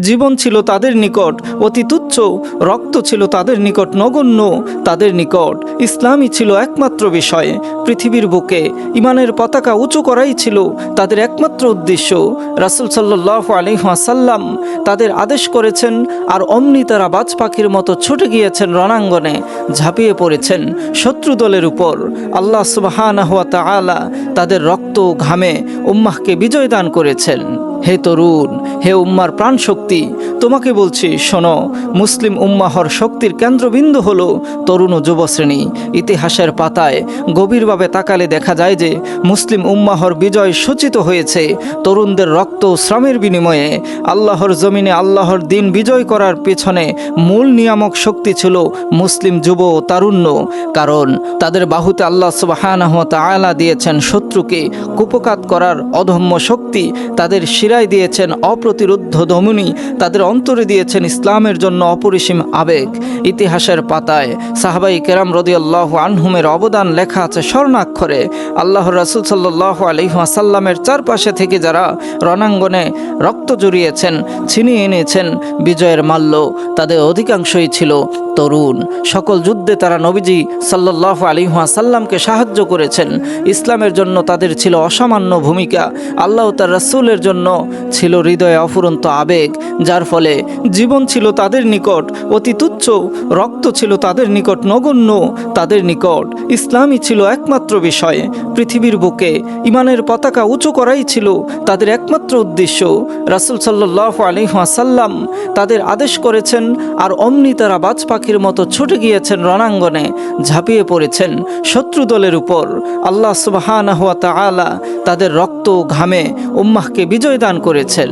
জীবন ছিল তাদের নিকট অতি তুচ্ছ, রক্ত ছিল তাদের নিকট নগণ্য। তাদের নিকট ইসলামই ছিল একমাত্র বিষয়। পৃথিবীর বুকে ইমানের পতাকা উঁচু করাই ছিল তাদের একমাত্র উদ্দেশ্য। রাসূল সাল্লাল্লাহু আলাইহি ওয়াসাল্লাম তাদের আদেশ করেছেন, আর অমনি তারা বাজ পাখির মতো ছুটে গিয়েছেন রণাঙ্গনে, ঝাঁপিয়ে পড়েছেন শত্রু দলের উপর। আল্লাহ সুবহানাহু ওয়া তাআলা তাদের রক্ত ঘামে উম্মাহকে বিজয় দান করেছেন। হে তরুণ, হে উম্মার প্রাণ শক্তি, তোমাকে বলছি শোনো, মুসলিম উম্মাহর শক্তির কেন্দ্রবিন্দু হলো তরুণ ও যুবশ্রেণী। ইতিহাসের পাতায় গভীরভাবে তাকালে দেখা যায় যে মুসলিম উম্মাহর বিজয় সূচিত হয়েছে তরুণদের রক্ত ও শ্রমের বিনিময়ে। আল্লাহর জমিনে আল্লাহর দিন বিজয় করার পেছনে মূল নিয়ামক শক্তি ছিল মুসলিম যুব ও তারুণ্য। কারণ তাদের বাহুতে আল্লাহ সুবহানাহু ওয়া তাআলা দিয়েছেন শত্রুকে কুপকাত করার অদম্য শক্তি, তাদের শিরায় দিয়েছেন অপ্রতিরোধ্য দমনী, তাদের অন্তরে দিয়েছেন ইসলামের জন্য অপরিসীম আবেগ। ইতিহাসের পাতায় সাহাবাই কেরাম রাদিয়াল্লাহু আনহুমের অবদান লেখা আছে স্বর্ণাক্ষরে। আল্লাহর রাসূল সাল্লাল্লাহু আলাইহি ওয়াসাল্লামের চারপাশে থেকে যারা রণাঙ্গনে রক্ত জড়িয়েছেন, ছিনিয়ে এনেছেন বিজয়ের মাল্য, তাদের অধিকাংশই ছিল তরুণ। সকল যুদ্ধে তারা নবীজি সাল্লাল্লাহু আলাইহি ওয়াসাল্লামকে সাহায্য করেছেন। ইসলামের জন্য তাদের ছিল অসামান্য ভূমিকা। আল্লাহ তার রাসূলের জন্য ছিল হৃদয়ে অফুরন্ত আবেগ, যার ফলে জীবন ছিল তাদের নিকট অতি তুচ্ছ, রক্ত ছিল তাদের নিকট নগণ্য। তাদের নিকট ইসলামই ছিল একমাত্র বিষয়। পৃথিবীর বুকে ইমানের পতাকা উঁচু করাই ছিল তাদের একমাত্র উদ্দেশ্য। রাসূল সাল্লাল্লাহু আলাইহি ওয়াসাল্লাম তাদের আদেশ করেছেন, আর অমনি তারা বাজ পাখির মতো ছুটে গিয়েছেন রণাঙ্গনে, ঝাঁপিয়ে পড়েছেন শত্রু দলের উপর। আল্লাহ সুবহানাহু ওয়া তাআলা তাদের রক্ত ঘামে উম্মাহকে বিজয় দান করেছেন।